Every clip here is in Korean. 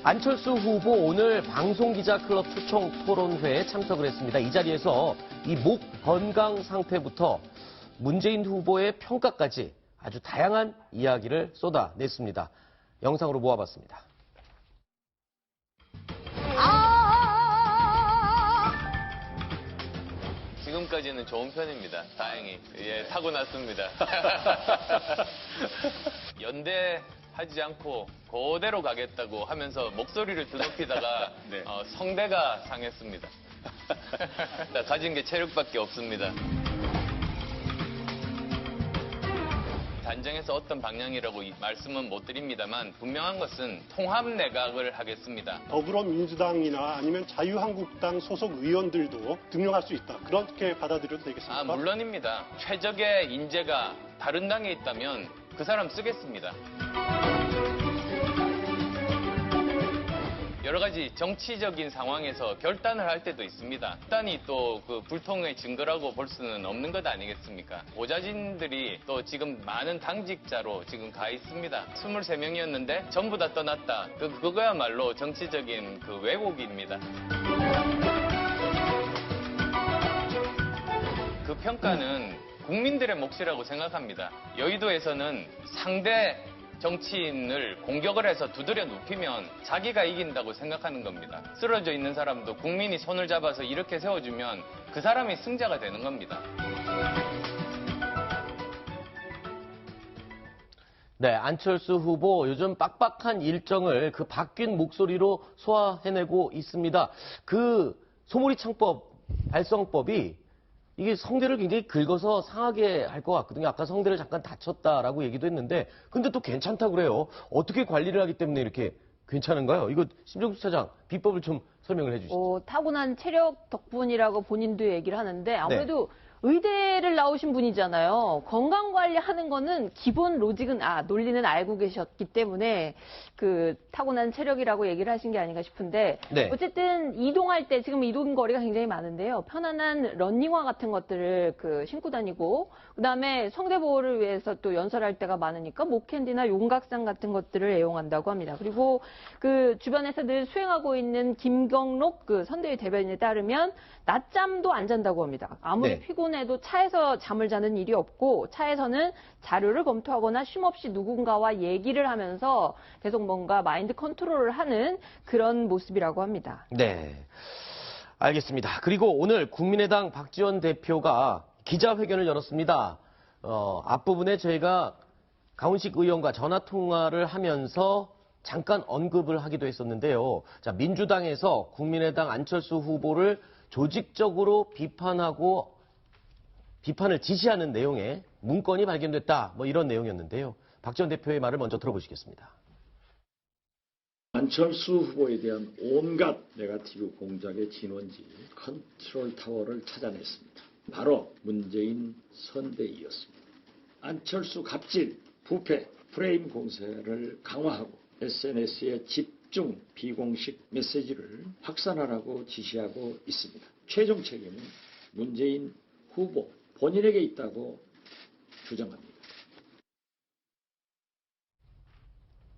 안철수 후보 오늘 방송기자클럽 초청 토론회에 참석을 했습니다. 이 자리에서 이 목 건강 상태부터 문재인 후보의 평가까지 아주 다양한 이야기를 쏟아냈습니다. 영상으로 모아봤습니다. 지금까지는 좋은 편입니다. 다행히. 예, 타고났습니다. 연대하지 않고 그대로 가겠다고 하면서 목소리를 드높이다가 네. 성대가 상했습니다. 가진 게 체력밖에 없습니다. 단정해서 어떤 방향이라고 말씀은 못 드립니다만 분명한 것은 통합 내각을 하겠습니다. 더불어민주당이나 아니면 자유한국당 소속 의원들도 등용할 수 있다. 그렇게 받아들여도 되겠습니까? 물론입니다. 최적의 인재가 다른 당에 있다면 그 사람 쓰겠습니다. 여러 가지 정치적인 상황에서 결단을 할 때도 있습니다. 결단이 또 그 불통의 증거라고 볼 수는 없는 것 아니겠습니까? 보좌진들이 또 지금 많은 당직자로 지금 가 있습니다. 23명이었는데 전부 다 떠났다. 그거야말로 정치적인 그 왜곡입니다. 그 평가는 국민들의 몫이라고 생각합니다. 여의도에서는 상대 정치인을 공격을 해서 두드려 눕히면 자기가 이긴다고 생각하는 겁니다. 쓰러져 있는 사람도 국민이 손을 잡아서 이렇게 세워주면 그 사람이 승자가 되는 겁니다. 네, 안철수 후보 요즘 빡빡한 일정을 그 바뀐 목소리로 소화해내고 있습니다. 그 소몰이 창법 발성법이 이게 성대를 굉장히 긁어서 상하게 할 것 같거든요. 아까 성대를 잠깐 다쳤다라고 얘기도 했는데 근데 또 괜찮다고 그래요. 어떻게 관리를 하기 때문에 이렇게 괜찮은가요? 이거 심정수 차장 비법을 좀 설명을 해주시죠. 타고난 체력 덕분이라고 본인도 얘기를 하는데 아무래도 의대를 나오신 분이잖아요. 건강관리하는 거는 기본 로직은 논리는 알고 계셨기 때문에 그 타고난 체력이라고 얘기를 하신 게 아닌가 싶은데 어쨌든 이동할 때 지금 이동 거리가 굉장히 많은데요. 편안한 러닝화 같은 것들을 신고 다니고 그다음에 성대 보호를 위해서 또 연설할 때가 많으니까 목캔디나 용각산 같은 것들을 애용한다고 합니다. 그리고 그 주변에서 늘 수행하고 있는 김경록 그 선대위 대변인에 따르면 낮잠도 안 잔다고 합니다. 아무리 피곤해도 차에서 잠을 자는 일이 없고 차에서는 자료를 검토하거나 쉼없이 누군가와 얘기를 하면서 계속 뭔가 마인드 컨트롤을 하는 그런 모습이라고 합니다. 네, 알겠습니다. 그리고 오늘 국민의당 박지원 대표가 기자회견을 열었습니다. 앞부분에 저희가 강훈식 의원과 전화통화를 하면서 잠깐 언급을 하기도 했었는데요. 자, 민주당에서 국민의당 안철수 후보를 조직적으로 비판을 지시하는 내용의 문건이 발견됐다. 이런 내용이었는데요. 박지원 대표의 말을 먼저 들어보시겠습니다. 안철수 후보에 대한 온갖 네거티브 공작의 진원지 컨트롤 타워를 찾아냈습니다. 바로 문재인 선대위였습니다. 안철수 갑질, 부패, 프레임 공세를 강화하고 SNS에 집중 비공식 메시지를 확산하라고 지시하고 있습니다. 최종 책임은 문재인 후보 본인에게 있다고 주장합니다.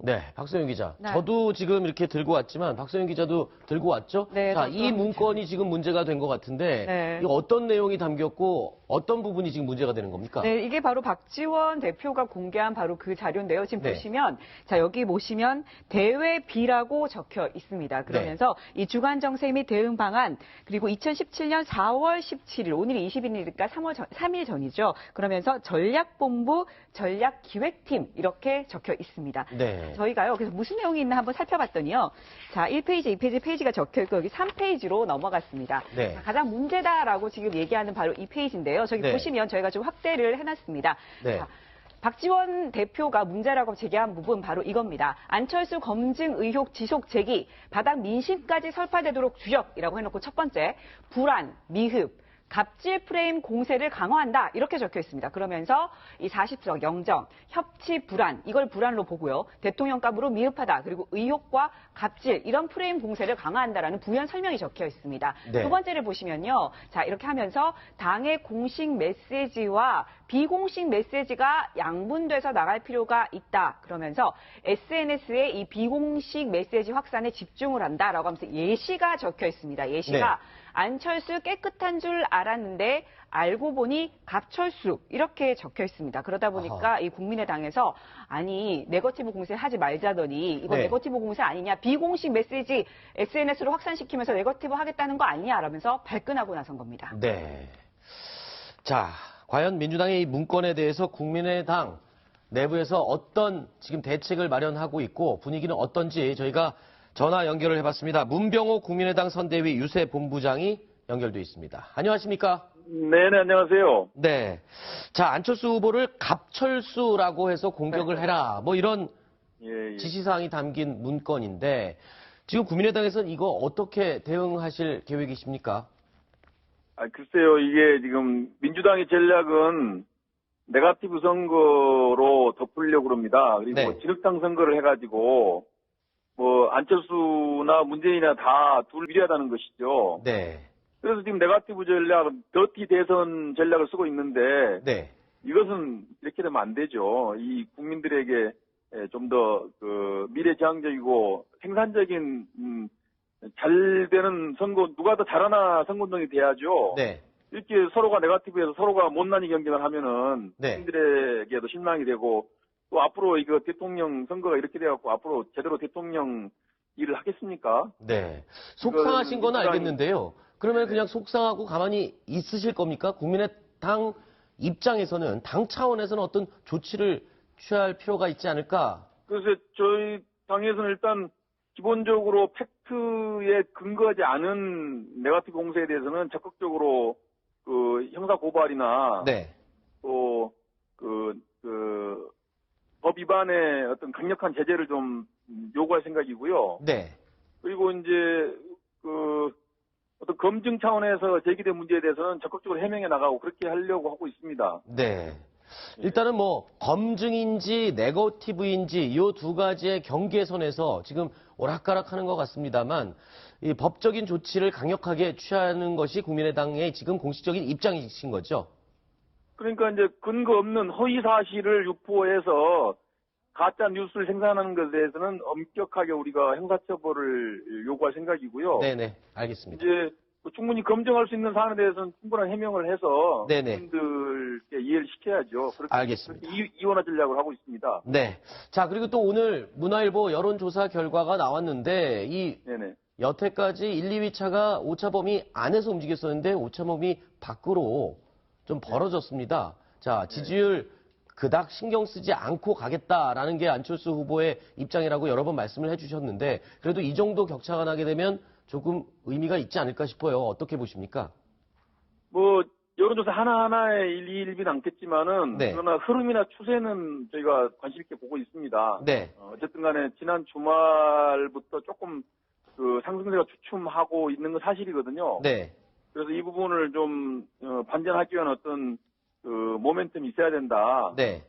네, 박소영 기자. 저도 지금 이렇게 들고 왔지만 박소영 기자도 들고 왔죠? 네, 자, 이 문건이 지금 문제가 된 것 같은데 이거 어떤 내용이 담겼고 어떤 부분이 지금 문제가 되는 겁니까? 네, 이게 바로 박지원 대표가 공개한 바로 그 자료인데요. 지금 보시면 자, 여기 보시면 대외 B라고 적혀 있습니다. 그러면서 이 주간 정세 및 대응 방안 그리고 2017년 4월 17일 오늘이 20일이니까 3일 전이죠. 그러면서 전략본부 전략기획팀 이렇게 적혀 있습니다. 저희가요. 그래서 무슨 내용이 있나 한번 살펴봤더니요. 자, 1페이지, 2페이지 페이지가 적혀있고 여기 3페이지로 넘어갔습니다. 자, 가장 문제다라고 지금 얘기하는 바로 이 페이지인데요. 저기 보시면 저희가 좀 확대를 해놨습니다. 자, 박지원 대표가 문제라고 제기한 부분 바로 이겁니다. 안철수 검증 의혹 지속 제기, 바닥 민심까지 설파되도록 주력이라고 해놓고 첫 번째, 불안, 미흡, 갑질 프레임 공세를 강화한다 이렇게 적혀 있습니다. 그러면서 이 40석 영정, 협치 불안 이걸 불안로 보고요. 대통령감으로 미흡하다 그리고 의혹과 갑질 이런 프레임 공세를 강화한다라는 부연 설명이 적혀 있습니다. 네. 두 번째를 보시면요. 자 이렇게 하면서 당의 공식 메시지와 비공식 메시지가 양분돼서 나갈 필요가 있다. 그러면서 SNS에 이 비공식 메시지 확산에 집중을 한다라고 하면서 예시가 적혀 있습니다. 예시가 네. 안철수 깨끗한 줄 알았는데 알고 보니 갑철수 이렇게 적혀 있습니다. 그러다 보니까 이 국민의당에서 아니 네거티브 공세 하지 말자더니 이거 네. 네거티브 공세 아니냐 비공식 메시지 SNS로 확산시키면서 네거티브 하겠다는 거 아니냐 라면서 발끈하고 나선 겁니다. 네. 자, 과연 민주당의 이 문건에 대해서 국민의당 내부에서 어떤 지금 대책을 마련하고 있고 분위기는 어떤지 저희가 전화 연결을 해봤습니다. 문병호 국민의당 선대위 유세 본부장이 연결돼 있습니다. 안녕하십니까? 네네, 안녕하세요. 네. 자, 안철수 후보를 갑철수라고 해서 공격을 해라. 뭐 이런 예, 예. 지시사항이 담긴 문건인데 지금 국민의당에서는 이거 어떻게 대응하실 계획이십니까? 글쎄요, 이게 지금 민주당의 전략은 네거티브 선거로 덮으려고 그럽니다. 그리고 네. 진흙탕 선거를 해가지고 뭐 안철수나 문재인이나 다 둘 유리하다는 것이죠. 네. 그래서 지금 네거티브 전략, 더티 대선 전략을 쓰고 있는데 네. 이것은 이렇게 되면 안 되죠. 이 국민들에게 좀 더 그 미래지향적이고 생산적인 잘 되는 선거 누가 더 잘하나 선거운동이 돼야죠. 네. 이렇게 서로가 네거티브에서 서로가 못난이 경쟁을 하면은 네. 국민들에게도 실망이 되고 또 앞으로 이거 대통령 선거가 이렇게 돼갖고 앞으로 제대로 대통령 일을 하겠습니까? 네. 속상하신 건 민주당이- 알겠는데요. 그러면 그냥 속상하고 가만히 있으실 겁니까? 국민의당 입장에서는 당 차원에서는 어떤 조치를 취할 필요가 있지 않을까? 그래서 저희 당에서는 일단 기본적으로 팩트에 근거하지 않은 네거티브 공세에 대해서는 적극적으로 그 형사 고발이나 네. 또 법 위반의 어떤 강력한 제재를 좀 요구할 생각이고요. 네. 그리고 이제 그 어떤 검증 차원에서 제기된 문제에 대해서는 적극적으로 해명해 나가고 그렇게 하려고 하고 있습니다. 네. 일단은 뭐 검증인지 네거티브인지 이 두 가지의 경계선에서 지금 오락가락하는 것 같습니다만 이 법적인 조치를 강력하게 취하는 것이 국민의당의 지금 공식적인 입장이신 거죠? 그러니까 이제 근거 없는 허위 사실을 유포해서 가짜 뉴스를 생산하는 것에 대해서는 엄격하게 우리가 형사처벌을 요구할 생각이고요. 네네. 알겠습니다. 이제 충분히 검증할 수 있는 사안에 대해서는 충분한 해명을 해서 네네. 국민들께 이해를 시켜야죠. 그렇게 알겠습니다. 이원화 전략을 하고 있습니다. 네. 자, 그리고 또 오늘 문화일보 여론조사 결과가 나왔는데 이 네네. 여태까지 1, 2위 차가 오차범위 안에서 움직였었는데 오차범위 밖으로 좀 벌어졌습니다. 자, 지지율 그닥 신경 쓰지 않고 가겠다라는 게 안철수 후보의 입장이라고 여러 번 말씀을 해주셨는데 그래도 이 정도 격차가 나게 되면 조금 의미가 있지 않을까 싶어요. 어떻게 보십니까? 뭐 여론조사 하나하나에 일비는 않겠지만은 네. 그러나 흐름이나 추세는 저희가 관심 있게 보고 있습니다. 네. 어쨌든 간에 지난 주말부터 조금 그 상승세가 주춤하고 있는 건 사실이거든요. 네. 그래서 이 부분을 좀 반전하기 위한 어떤 그 모멘텀이 있어야 된다. 네.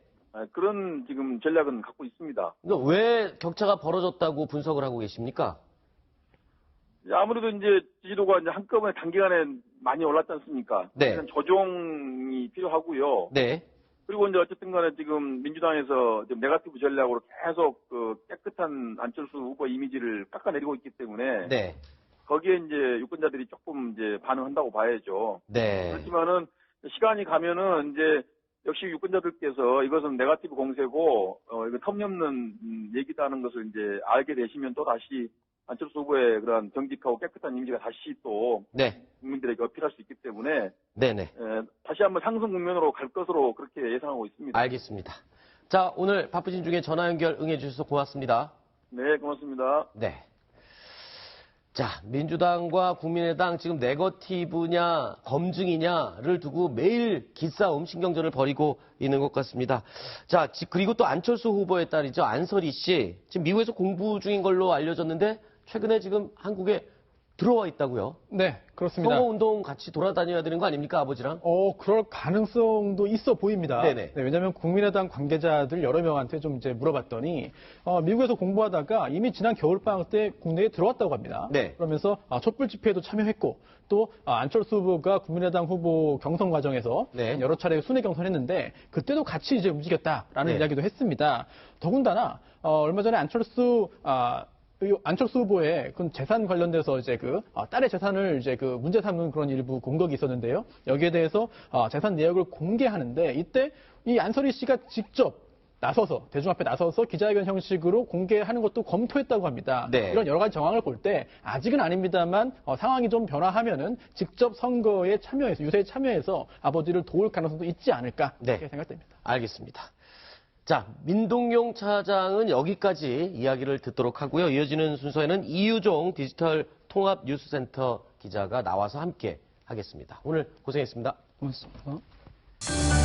그런 지금 전략은 갖고 있습니다. 그러니까 왜 격차가 벌어졌다고 분석을 하고 계십니까? 아무래도 이제 지지도가 이제 한꺼번에 단기간에 많이 올랐지 않습니까? 네. 그래서 조정이 필요하고요. 네. 그리고 이제 어쨌든 간에 지금 민주당에서 지금 네거티브 전략으로 계속 그 깨끗한 안철수 후보 이미지를 깎아내리고 있기 때문에 네. 거기에 이제 유권자들이 조금 이제 반응한다고 봐야죠. 네. 그렇지만은 시간이 가면은 이제 역시 유권자들께서 이것은 네거티브 공세고 이거 터무니없는 얘기다는 것을 이제 알게 되시면 또 다시 안철수 후보의 그런 정직하고 깨끗한 이미지가 다시 또 네. 국민들에게 어필할 수 있기 때문에 네네. 다시 한번 상승 국면으로 갈 것으로 그렇게 예상하고 있습니다. 알겠습니다. 자, 오늘 바쁘신 중에 전화 연결 응해주셔서 고맙습니다. 네, 고맙습니다. 네. 자, 민주당과 국민의당 지금 네거티브냐 검증이냐를 두고 매일 기싸움 신경전을 벌이고 있는 것 같습니다. 자, 그리고 또 안철수 후보의 딸이죠. 안설희 씨. 지금 미국에서 공부 중인 걸로 알려졌는데 최근에 지금 한국에 들어와 있다고요? 네, 그렇습니다. 선거운동 같이 돌아다녀야 되는 거 아닙니까, 아버지랑? 그럴 가능성도 있어 보입니다. 네네. 네, 왜냐하면 국민의당 관계자들 여러 명한테 좀 이제 물어봤더니 미국에서 공부하다가 이미 지난 겨울방학 때 국내에 들어왔다고 합니다. 네. 그러면서 촛불 집회에도 참여했고 또 안철수 후보가 국민의당 후보 경선 과정에서 네. 여러 차례 순회 경선했는데 그때도 같이 이제 움직였다라는 네. 이야기도 했습니다. 더군다나 얼마 전에 안철수 후보의 그 재산 관련돼서 이제 딸의 재산을 이제 문제 삼는 그런 일부 공격이 있었는데요. 여기에 대해서 재산 내역을 공개하는데 이때 이 안설희 씨가 직접 나서서 대중 앞에 나서서 기자회견 형식으로 공개하는 것도 검토했다고 합니다. 네. 이런 여러 가지 정황을 볼 때 아직은 아닙니다만 상황이 좀 변화하면은 직접 선거에 참여해서 유세에 참여해서 아버지를 도울 가능성도 있지 않을까 이렇게 네. 생각됩니다. 알겠습니다. 자, 민동용 차장은 여기까지 이야기를 듣도록 하고요. 이어지는 순서에는 이유종 디지털 통합 뉴스센터 기자가 나와서 함께 하겠습니다. 오늘 고생했습니다. 고맙습니다.